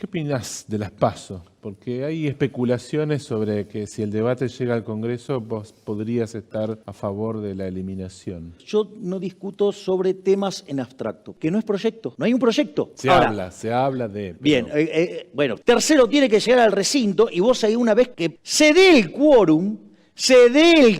¿qué opinás de las PASO? Porque hay especulaciones sobre que si el debate llega al Congreso, vos podrías estar a favor de la eliminación. Yo no discuto sobre temas en abstracto, que no es proyecto, no hay un proyecto. Se habla de... Bien, bueno, tercero tiene que llegar al recinto y vos ahí una vez que se dé el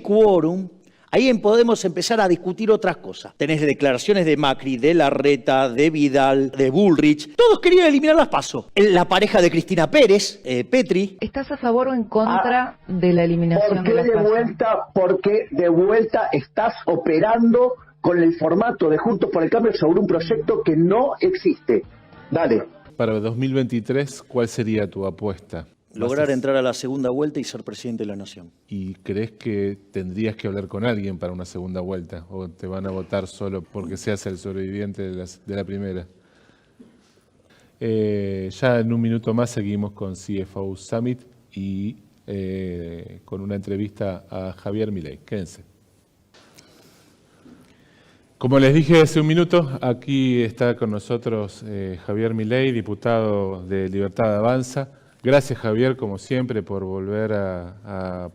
quórum, ahí podemos empezar a discutir otras cosas. Tenés declaraciones de Macri, de Larreta, de Vidal, de Bullrich. Todos querían eliminar las PASO. La pareja de Cristina Pérez, Petri. ¿Estás a favor o en contra de la eliminación de las PASO? Porque de vuelta estás operando con el formato de Juntos por el Cambio sobre un proyecto que no existe. Dale. Para 2023, ¿cuál sería tu apuesta? Lograr entrar a la segunda vuelta y ser presidente de la Nación. ¿Y crees que tendrías que hablar con alguien para una segunda vuelta? ¿O te van a votar solo porque seas el sobreviviente de la primera? Ya en un minuto más seguimos con CFO Summit y con una entrevista a Javier Milei. Quédense. Como les dije hace un minuto, aquí está con nosotros Javier Milei, diputado de Libertad Avanza. Gracias, Javier, como siempre, por volver a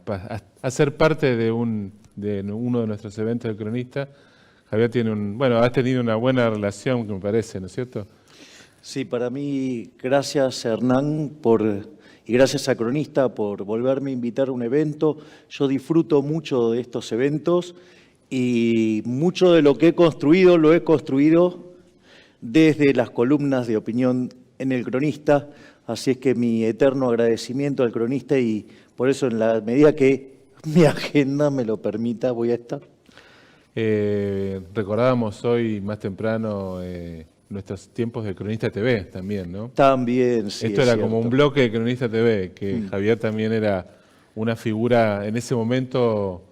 ser parte de uno de nuestros eventos del Cronista. Javier has tenido una buena relación, me parece, ¿no es cierto? Sí, para mí, gracias, Hernán, y gracias a Cronista por volverme a invitar a un evento. Yo disfruto mucho de estos eventos y mucho de lo que he construido, lo he construido desde las columnas de opinión en el Cronista. Así es que mi eterno agradecimiento al Cronista y por eso en la medida que mi agenda me lo permita voy a estar. Recordábamos hoy más temprano nuestros tiempos de Cronista TV también, ¿no? También, sí. Esto era como un bloque de Cronista TV, que Javier también era una figura en ese momento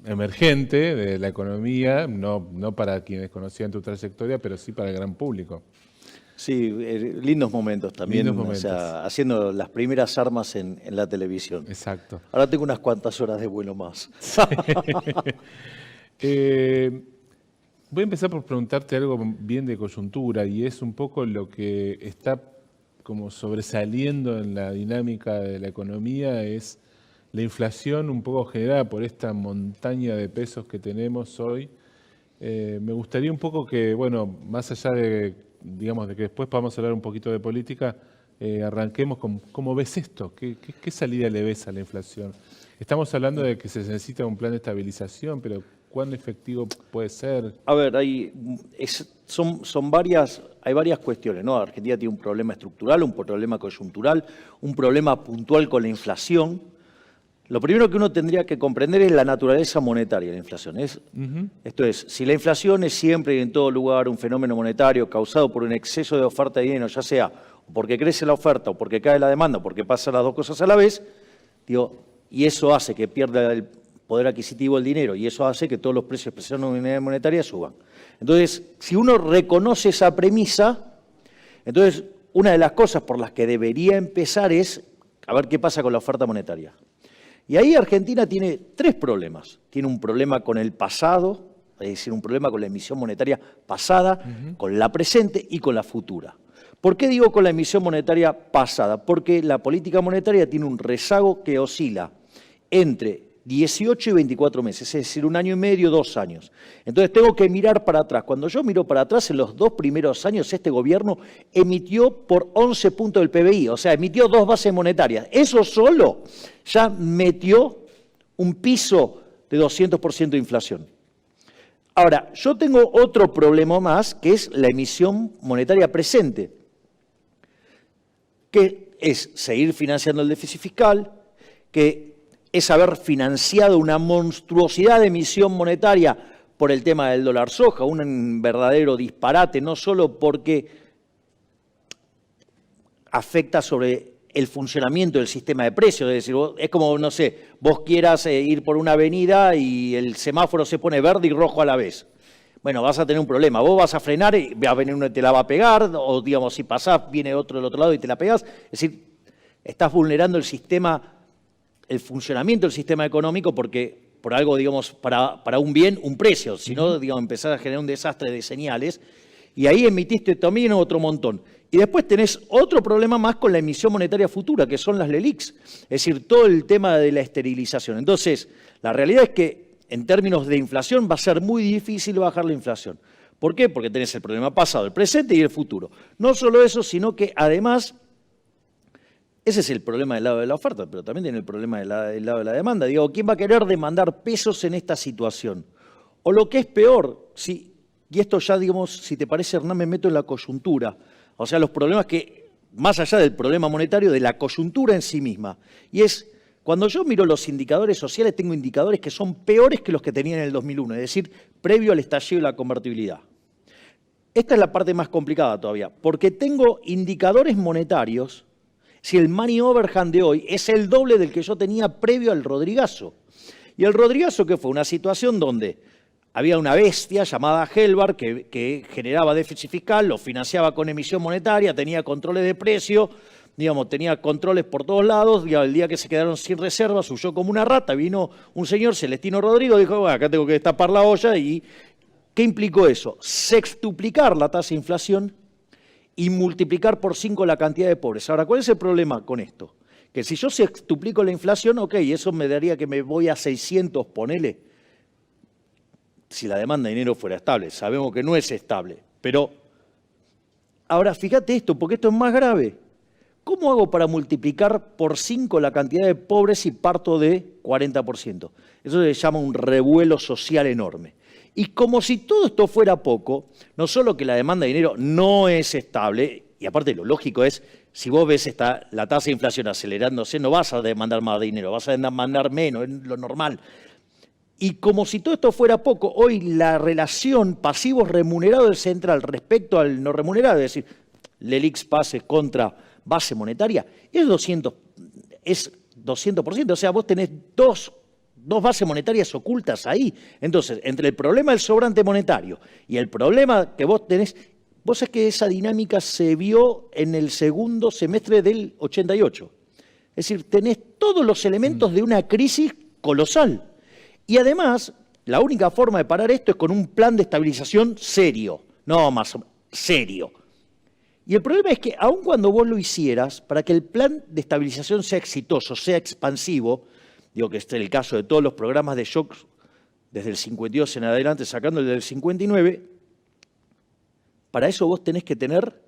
emergente de la economía, no para quienes conocían tu trayectoria, pero sí para el gran público. Sí, lindos momentos también, Lindos momentos. O sea, haciendo las primeras armas en la televisión. Exacto. Ahora tengo unas cuantas horas de vuelo más. Voy a empezar por preguntarte algo bien de coyuntura y es un poco lo que está como sobresaliendo en la dinámica de la economía, es la inflación un poco generada por esta montaña de pesos que tenemos hoy. Me gustaría un poco que, más allá de que después podamos hablar un poquito de política, arranquemos con cómo ves esto, qué salida le ves a la inflación. Estamos hablando de que se necesita un plan de estabilización, pero ¿cuán efectivo puede ser? A ver, hay varias cuestiones, ¿no? Argentina tiene un problema estructural, un problema coyuntural, un problema puntual con la inflación. Lo primero que uno tendría que comprender es la naturaleza monetaria de la inflación. Esto es, si la inflación es siempre y en todo lugar un fenómeno monetario causado por un exceso de oferta de dinero, ya sea porque crece la oferta o porque cae la demanda, o porque pasan las dos cosas a la vez, y eso hace que pierda el poder adquisitivo del dinero y eso hace que todos los precios de expresión monetaria suban. Entonces, si uno reconoce esa premisa, entonces una de las cosas por las que debería empezar es a ver qué pasa con la oferta monetaria. Y ahí Argentina tiene tres problemas. Tiene un problema con el pasado, es decir, un problema con la emisión monetaria pasada, con la presente y con la futura. ¿Por qué digo con la emisión monetaria pasada? Porque la política monetaria tiene un rezago que oscila entre 18 y 24 meses, es decir, 1 año y medio, 2 años. Entonces tengo que mirar para atrás. Cuando yo miro para atrás, en los 2 primeros años este gobierno emitió por 11 puntos del PBI, o sea, emitió 2 bases monetarias. Eso solo ya metió un piso de 200% de inflación. Ahora, yo tengo otro problema más, que es la emisión monetaria presente, que es seguir financiando el déficit fiscal, que es haber financiado una monstruosidad de emisión monetaria por el tema del dólar soja, un verdadero disparate, no solo porque afecta sobre el funcionamiento del sistema de precios, es decir, es como, no sé, vos quieras ir por una avenida y el semáforo se pone verde y rojo a la vez. Bueno, vas a tener un problema, vos vas a frenar y va a venir uno y te la va a pegar, o digamos, si pasás, viene otro del otro lado y te la pegás, es decir, estás vulnerando el sistema, el funcionamiento del sistema económico porque por algo, digamos, para un bien, un precio, si no, digamos, empezás a generar un desastre de señales y ahí emitiste también otro montón. Y después tenés otro problema más con la emisión monetaria futura, que son las LELIQs, es decir, todo el tema de la esterilización. Entonces, la realidad es que en términos de inflación va a ser muy difícil bajar la inflación. ¿Por qué? Porque tenés el problema pasado, el presente y el futuro. No solo eso, sino que además, ese es el problema del lado de la oferta, pero también tiene el problema del lado de la demanda. Digo, ¿quién va a querer demandar pesos en esta situación? O lo que es peor, y esto ya, digamos, si te parece, Hernán, me meto en la coyuntura. O sea, los problemas que, más allá del problema monetario, de la coyuntura en sí misma. Y es, cuando yo miro los indicadores sociales, tengo indicadores que son peores que los que tenía en el 2001, es decir, previo al estallido de la convertibilidad. Esta es la parte más complicada todavía, porque tengo indicadores monetarios, si el money overhand de hoy es el doble del que yo tenía previo al Rodrigazo. Y el Rodrigazo, ¿qué fue? Una situación donde había una bestia llamada Helbar que generaba déficit fiscal, lo financiaba con emisión monetaria, tenía controles de precio, digamos, tenía controles por todos lados, y el día que se quedaron sin reservas, huyó como una rata, vino un señor, Celestino Rodrigo, dijo, bueno, acá tengo que destapar la olla. ¿Y qué implicó eso? Sextuplicar la tasa de inflación y multiplicar por 5 la cantidad de pobres. Ahora, ¿cuál es el problema con esto? Que si yo sextuplico la inflación, ok, eso me daría que me voy a 600, ponele, si la demanda de dinero fuera estable. Sabemos que no es estable, pero ahora fíjate esto, porque esto es más grave. ¿Cómo hago para multiplicar por 5 la cantidad de pobres si parto de 40%? Eso se llama un revuelo social enorme. Y como si todo esto fuera poco, no solo que la demanda de dinero no es estable, y aparte lo lógico es, si vos ves la tasa de inflación acelerándose, no vas a demandar más dinero, vas a demandar menos, es lo normal. Y como si todo esto fuera poco, hoy la relación pasivos remunerados del central respecto al no remunerado, es decir, LELIQs base contra base monetaria, es 200%. O sea, vos tenés dos bases monetarias ocultas ahí. Entonces, entre el problema del sobrante monetario y el problema que vos tenés, vos sabés que esa dinámica se vio en el segundo semestre del 88. Es decir, tenés todos los elementos de una crisis colosal. Y además, la única forma de parar esto es con un plan de estabilización serio, no más serio. Y el problema es que aun cuando vos lo hicieras, para que el plan de estabilización sea exitoso, sea expansivo, digo que este es el caso de todos los programas de shock desde el 52 en adelante, sacando el del 59, para eso vos tenés que tener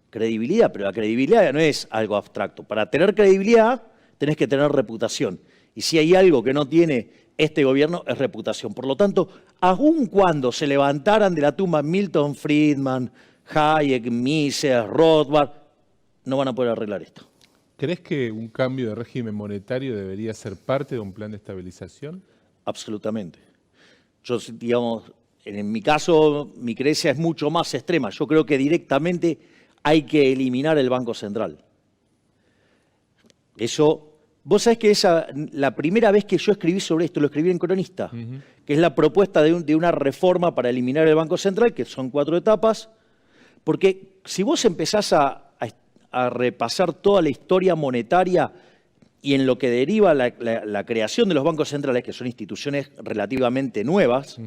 credibilidad, pero la credibilidad no es algo abstracto. Para tener credibilidad tenés que tener reputación. Y si hay algo que no tiene este gobierno es reputación. Por lo tanto, aun cuando se levantaran de la tumba Milton Friedman, Hayek, Mises, Rothbard, no van a poder arreglar esto. ¿Crees que un cambio de régimen monetario debería ser parte de un plan de estabilización? Absolutamente. Yo, digamos, en mi caso, mi creencia es mucho más extrema. Yo creo que directamente hay que eliminar el Banco Central. Eso... Vos sabés que la primera vez que yo escribí sobre esto, lo escribí en Cronista, que es la propuesta de una reforma para eliminar el Banco Central, que son 4 etapas, porque si vos empezás a repasar toda la historia monetaria y en lo que deriva la creación de los bancos centrales, que son instituciones relativamente nuevas,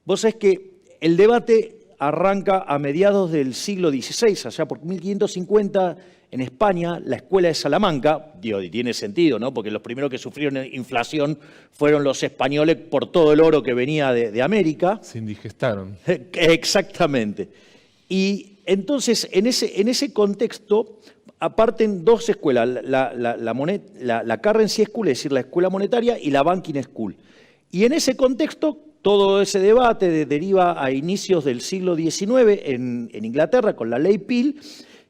vos sabés que el debate arranca a mediados del siglo XVI, allá por 1550, en España, la escuela de Salamanca, digo, y tiene sentido, ¿no? Porque los primeros que sufrieron inflación fueron los españoles por todo el oro que venía de América. Se indigestaron. Exactamente. Y entonces, en ese contexto, aparten 2 escuelas, la Currency School, es decir, la escuela monetaria, y la Banking School. Y en ese contexto, todo ese debate deriva a inicios del siglo XIX en Inglaterra, con la ley Peel,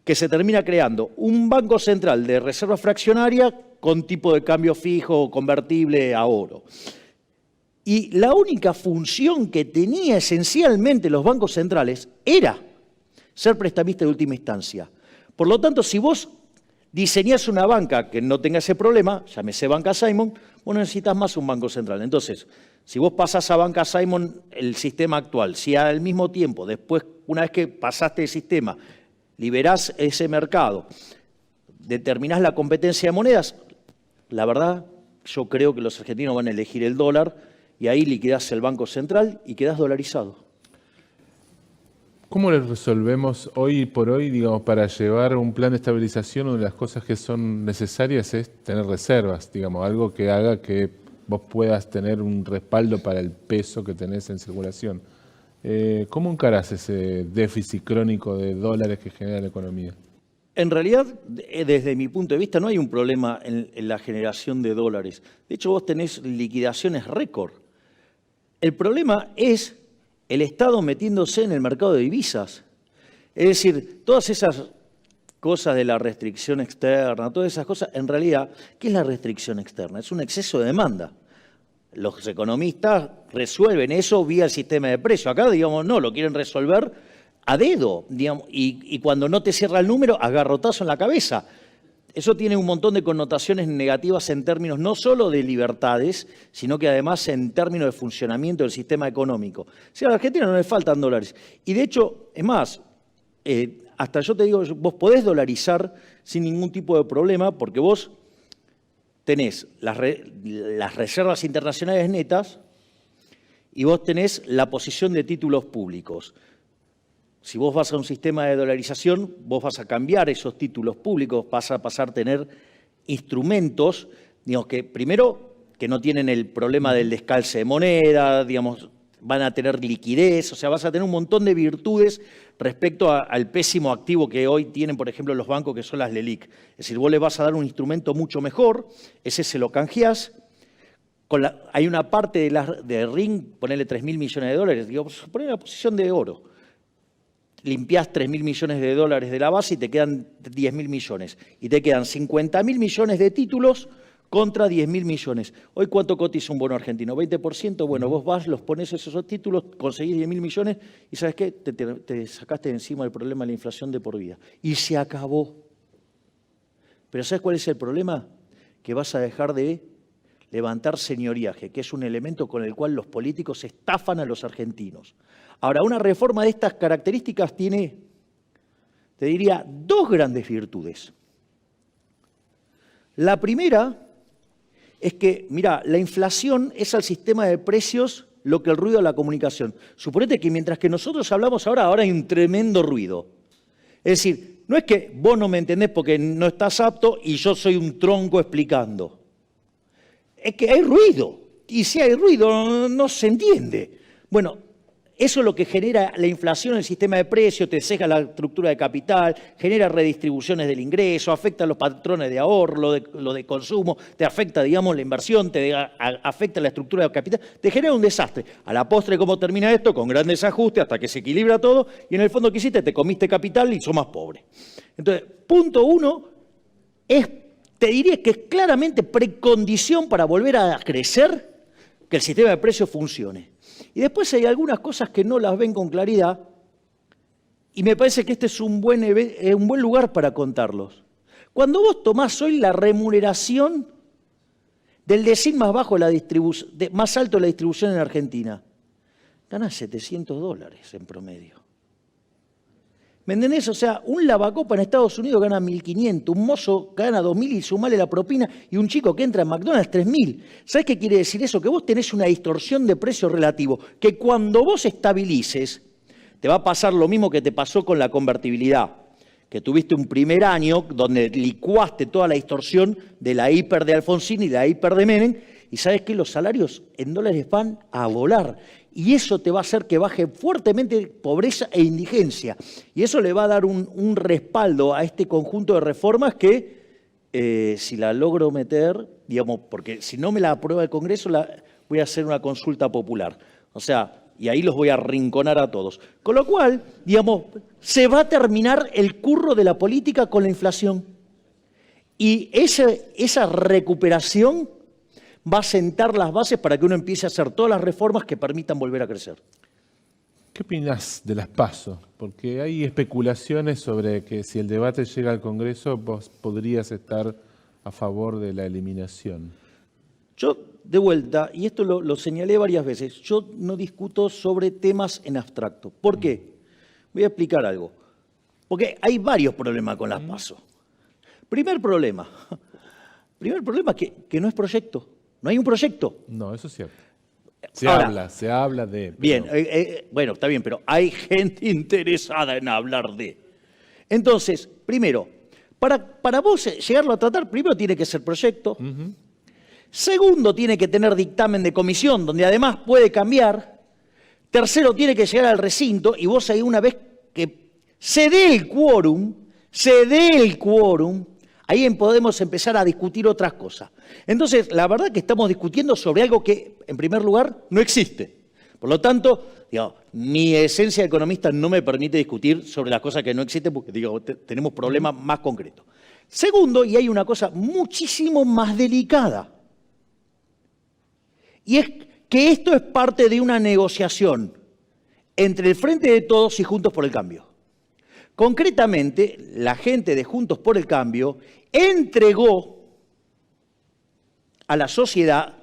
que se termina creando un banco central de reserva fraccionaria con tipo de cambio fijo o convertible a oro. Y la única función que tenía esencialmente los bancos centrales era ser prestamista de última instancia. Por lo tanto, si vos diseñás una banca que no tenga ese problema, llámese Banca Simon, vos no necesitas más un banco central. Entonces, si vos pasás a Banca Simon el sistema actual, si al mismo tiempo, después, una vez que pasaste el sistema, liberás ese mercado, determinás la competencia de monedas, la verdad, yo creo que los argentinos van a elegir el dólar y ahí liquidás el Banco Central y quedás dolarizado. ¿Cómo le resolvemos hoy por hoy, digamos, para llevar un plan de estabilización? Una de las cosas que son necesarias es tener reservas, digamos, algo que haga que vos puedas tener un respaldo para el peso que tenés en circulación. ¿Cómo encarás ese déficit crónico de dólares que genera la economía? En realidad, desde mi punto de vista, no hay un problema en la generación de dólares. De hecho, vos tenés liquidaciones récord. El problema es el Estado metiéndose en el mercado de divisas. Es decir, todas esas cosas de la restricción externa, todas esas cosas, en realidad, ¿qué es la restricción externa? Es un exceso de demanda. Los economistas resuelven eso vía el sistema de precios. Acá, digamos, no, lo quieren resolver a dedo, digamos, y cuando no te cierra el número, a garrotazo en la cabeza. Eso tiene un montón de connotaciones negativas en términos no solo de libertades, sino que además en términos de funcionamiento del sistema económico. Si a la Argentina no le faltan dólares. Y de hecho, es más, hasta yo te digo, vos podés dolarizar sin ningún tipo de problema, porque vos tenés las reservas internacionales netas y vos tenés la posición de títulos públicos. Si vos vas a un sistema de dolarización, vos vas a cambiar esos títulos públicos, vas a pasar a tener instrumentos, digamos, que primero que no tienen el problema del descalce de moneda, digamos, van a tener liquidez, o sea, vas a tener un montón de virtudes respecto al pésimo activo que hoy tienen, por ejemplo, los bancos, que son las LELIQ. Es decir, vos le vas a dar un instrumento mucho mejor, ese se lo canjeás. Hay una parte de RING, ponerle 3.000 millones de dólares, digamos, poner la posición de oro. Limpiás 3.000 millones de dólares de la base y te quedan 10.000 millones. Y te quedan 50.000 millones de títulos contra 10.000 millones. Hoy, ¿cuánto cotiza un bono argentino? 20%. Bueno, vos vas, los pones esos títulos, conseguís 10.000 millones y ¿sabes qué? Te sacaste de encima el problema de la inflación de por vida. Y se acabó. Pero ¿sabes cuál es el problema? Que vas a dejar de levantar señoriaje, que es un elemento con el cual los políticos estafan a los argentinos. Ahora, una reforma de estas características tiene, te diría, dos grandes virtudes. La primera es que, mira, la inflación es al sistema de precios lo que el ruido a la comunicación. Suponete que mientras que nosotros hablamos ahora hay un tremendo ruido. Es decir, no es que vos no me entendés porque no estás apto y yo soy un tronco explicando. Es que hay ruido, y si hay ruido no se entiende. Bueno, eso es lo que genera la inflación en el sistema de precios, te ceja la estructura de capital, genera redistribuciones del ingreso, afecta a los patrones de ahorro, lo de consumo, te afecta, digamos, la inversión, te afecta la estructura de capital, te genera un desastre. A la postre, ¿cómo termina esto? Con grandes ajustes hasta que se equilibra todo y en el fondo ¿qué hiciste? Te comiste capital y sos más pobre. Entonces, punto uno te diría que es claramente precondición para volver a crecer que el sistema de precios funcione. Y después hay algunas cosas que no las ven con claridad y me parece que este es un buen lugar para contarlos. Cuando vos tomás hoy la remuneración del decil más bajo, más alto de la distribución en Argentina, ganás $700 en promedio. ¿Me entendés? O sea, un lavacopa en Estados Unidos gana 1.500, un mozo gana 2.000 y sumale la propina, y un chico que entra en McDonald's 3.000. ¿Sabés qué quiere decir eso? Que vos tenés una distorsión de precio relativo, que cuando vos estabilices, te va a pasar lo mismo que te pasó con la convertibilidad, que tuviste un primer año donde licuaste toda la distorsión de la hiper de Alfonsín y la hiper de Menem, y sabés que los salarios en dólares van a volar. Y eso te va a hacer que baje fuertemente pobreza e indigencia. Y eso le va a dar un respaldo a este conjunto de reformas que, si la logro meter, digamos, porque si no me la aprueba el Congreso, voy a hacer una consulta popular. O sea, y ahí los voy a arrinconar a todos. Con lo cual, digamos, se va a terminar el curro de la política con la inflación. Y esa recuperación va a sentar las bases para que uno empiece a hacer todas las reformas que permitan volver a crecer. ¿Qué opinás de las PASO? Porque hay especulaciones sobre que si el debate llega al Congreso, vos podrías estar a favor de la eliminación. Yo, de vuelta, y esto lo señalé varias veces, yo no discuto sobre temas en abstracto. ¿Por qué? Voy a explicar algo. Porque hay varios problemas con las PASO. Primer problema es que no es proyecto. No hay un proyecto. No, eso es cierto. Se habla de... Pero... Bien, bueno, está bien, pero hay gente interesada en hablar de. Entonces, primero, para vos llegarlo a tratar, primero tiene que ser proyecto. Segundo, tiene que tener dictamen de comisión, donde además puede cambiar. Tercero, tiene que llegar al recinto y vos ahí una vez que se dé el quórum, ahí podemos empezar a discutir otras cosas. Entonces, la verdad que estamos discutiendo sobre algo que, en primer lugar, no existe. Por lo tanto, mi esencia de economista no me permite discutir sobre las cosas que no existen porque, tenemos problemas más concretos. Segundo, y hay una cosa muchísimo más delicada, y es que esto es parte de una negociación entre el Frente de Todos y Juntos por el Cambio. Concretamente, la gente de Juntos por el Cambio entregó a la sociedad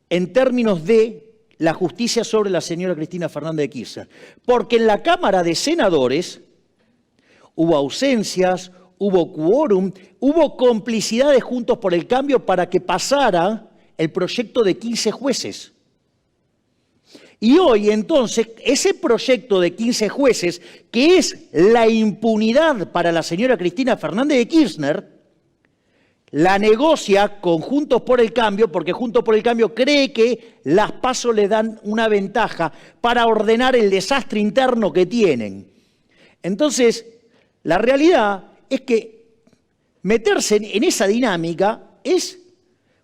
en términos de la justicia sobre la señora Cristina Fernández de Kirchner. Porque en la Cámara de Senadores hubo ausencias, hubo quórum, hubo complicidad de Juntos por el Cambio para que pasara el proyecto de 15 jueces. Y hoy, entonces, ese proyecto de 15 jueces, que es la impunidad para la señora Cristina Fernández de Kirchner, la negocia con Juntos por el Cambio, porque Juntos por el Cambio cree que las PASO le dan una ventaja para ordenar el desastre interno que tienen. Entonces, la realidad es que meterse en esa dinámica es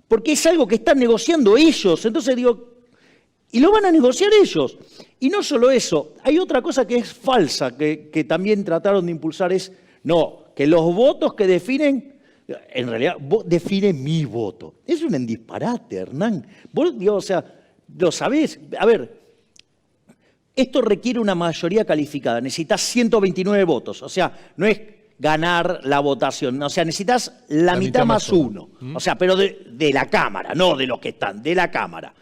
porque es algo que están negociando ellos. Entonces y lo van a negociar ellos. Y no solo eso, hay otra cosa que es falsa, que también trataron de impulsar, que los votos que definen, en realidad, define mi voto. Es un disparate, Hernán. Vos, lo sabés. A ver, esto requiere una mayoría calificada. Necesitas 129 votos. O sea, no es ganar la votación. O sea, necesitas la mitad más uno. O sea, pero de la Cámara, no de los que están, de la Cámara.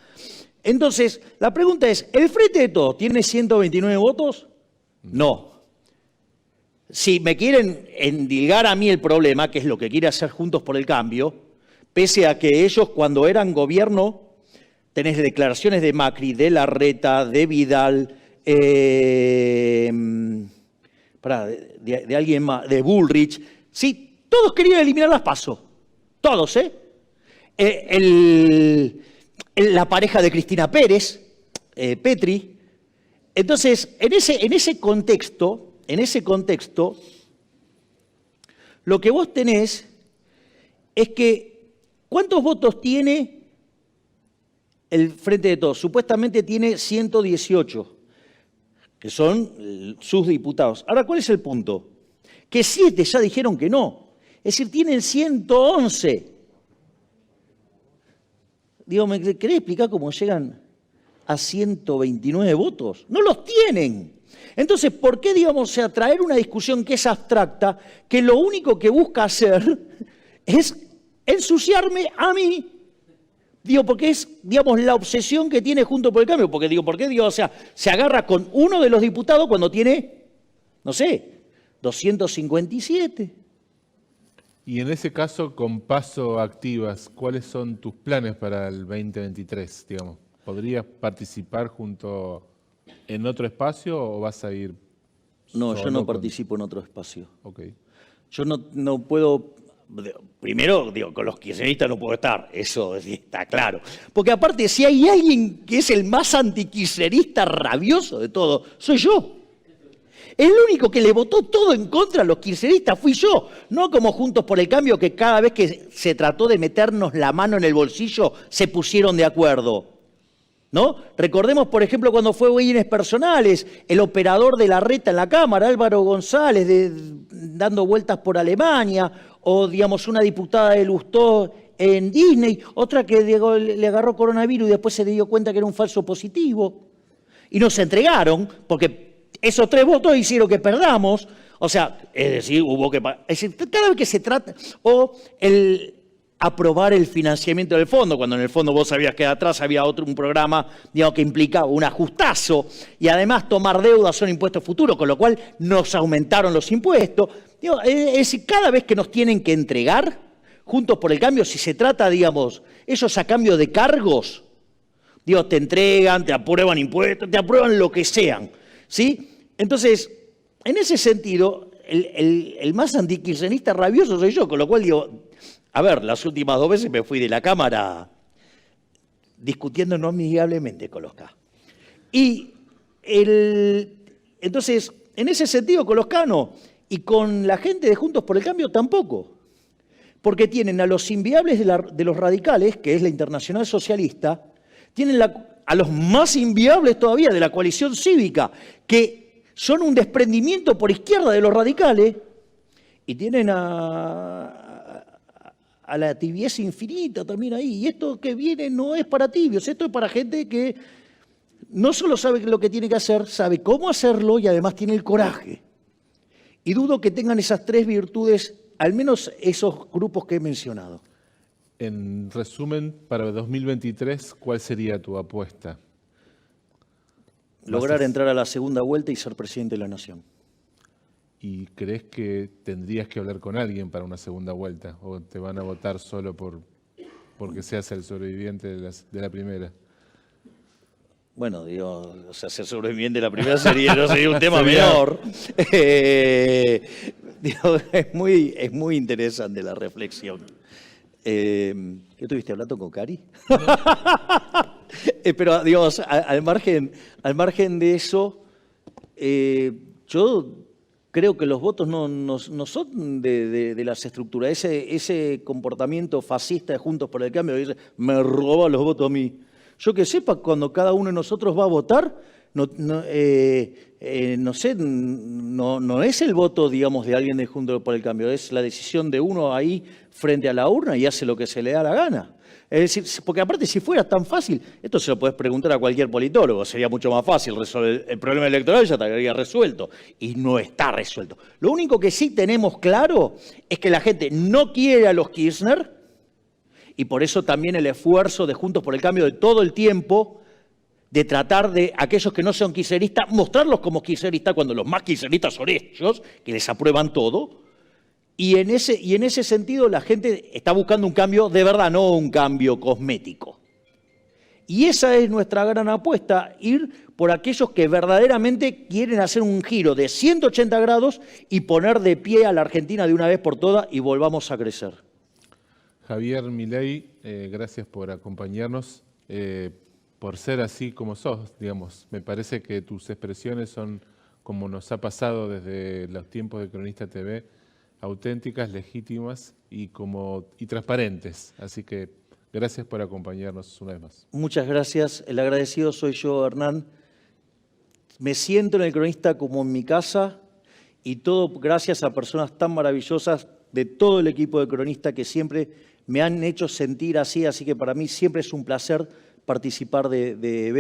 Entonces, la pregunta es, ¿el Frente de Todos tiene 129 votos? No. Si me quieren endilgar a mí el problema, que es lo que quiere hacer Juntos por el Cambio, pese a que ellos cuando eran gobierno, tenés declaraciones de Macri, de Larreta, de Vidal, de alguien más, de Bullrich, sí, todos querían eliminar las PASO, todos, la pareja de Cristina Pérez, Petri. Entonces, en ese contexto, lo que vos tenés es que, ¿cuántos votos tiene el Frente de Todos? Supuestamente tiene 118, que son sus diputados. Ahora, ¿cuál es el punto? Que 7 ya dijeron que no. Es decir, tienen 111. ¿Me querés explicar cómo llegan a 129 votos? No los tienen. Entonces, ¿por qué, traer una discusión que es abstracta, que lo único que busca hacer es ensuciarme a mí? Porque es, la obsesión que tiene Juntos por el Cambio. Porque, ¿por qué, se agarra con uno de los diputados cuando tiene, 257? Y en ese caso, con PASO activas, ¿cuáles son tus planes para el 2023, ¿Podrías participar en otro espacio o vas a ir? No, yo no participo en otro espacio. Okay. Yo no puedo. Primero, con los kirchneristas no puedo estar, eso está claro. Porque aparte, si hay alguien que es el más antikirchnerista rabioso de todo, soy yo. El único que le votó todo en contra a los kirchneristas fui yo. No como Juntos por el Cambio, que cada vez que se trató de meternos la mano en el bolsillo, se pusieron de acuerdo. ¿No? Recordemos, por ejemplo, cuando fue bienes personales, el operador de Larreta en la Cámara, Álvaro González, dando vueltas por Alemania, o, una diputada de Lustó en Disney, otra que le agarró coronavirus y después se dio cuenta que era un falso positivo. Y nos entregaron, porque esos 3 votos hicieron que perdamos. O sea, es decir, cada vez que se trata, o aprobar el financiamiento del fondo, cuando en el fondo vos sabías que atrás había un programa que implicaba un ajustazo, y además tomar deuda son impuestos futuros, con lo cual nos aumentaron los impuestos. Es decir, cada vez que nos tienen que entregar, Juntos por el Cambio, si se trata, ellos a cambio de cargos, Digo, te entregan, te aprueban impuestos, te aprueban lo que sean, ¿sí? Entonces, en ese sentido, el más antikirchnerista rabioso soy yo, con lo cual digo, a ver, las últimas 2 veces me fui de la Cámara discutiendo no amigablemente con los K. Y entonces, en ese sentido, con los K no, y con la gente de Juntos por el Cambio tampoco, porque tienen a los inviables de los radicales, que es la Internacional Socialista, tienen a los más inviables todavía de la coalición cívica, que son un desprendimiento por izquierda de los radicales, y tienen a la tibieza infinita también ahí. Y esto que viene no es para tibios, esto es para gente que no solo sabe lo que tiene que hacer, sabe cómo hacerlo y además tiene el coraje. Y dudo que tengan esas 3 virtudes, al menos esos grupos que he mencionado. En resumen, para 2023, ¿cuál sería tu apuesta? Lograr entrar a la segunda vuelta y ser presidente de la Nación. ¿Y crees que tendrías que hablar con alguien para una segunda vuelta? ¿O te van a votar solo porque seas el sobreviviente de la primera? Bueno, digo, o sea, ser sobreviviente de la primera sería un tema menor. Digo, es muy interesante la reflexión. ¿Qué estuviste hablando con Cari? Pero, digamos, al margen de eso, yo creo que los votos no son de las estructuras. Ese comportamiento fascista de Juntos por el Cambio, dice, me roba los votos a mí. Yo que sepa, cuando cada uno de nosotros va a votar, no es el voto, digamos, de alguien de Juntos por el Cambio, es la decisión de uno ahí frente a la urna y hace lo que se le da la gana. Es decir, porque aparte si fuera tan fácil, esto se lo puedes preguntar a cualquier politólogo, sería mucho más fácil resolver el problema electoral, ya estaría resuelto, y no está resuelto. Lo único que sí tenemos claro es que la gente no quiere a los Kirchner, y por eso también el esfuerzo de Juntos por el Cambio de todo el tiempo de tratar de aquellos que no son kirchneristas, mostrarlos como kirchneristas cuando los más kirchneristas son ellos, que les aprueban todo. Y en ese sentido la gente está buscando un cambio de verdad, no un cambio cosmético. Y esa es nuestra gran apuesta, ir por aquellos que verdaderamente quieren hacer un giro de 180 grados y poner de pie a la Argentina de una vez por todas y volvamos a crecer. Javier Milei, gracias por acompañarnos, por ser así como sos, digamos. Me parece que tus expresiones son, como nos ha pasado desde los tiempos de Cronista TV, auténticas, legítimas y transparentes. Así que gracias por acompañarnos una vez más. Muchas gracias. El agradecido soy yo, Hernán. Me siento en el Cronista como en mi casa y todo gracias a personas tan maravillosas de todo el equipo de Cronista que siempre me han hecho sentir así que para mí siempre es un placer participar de eventos.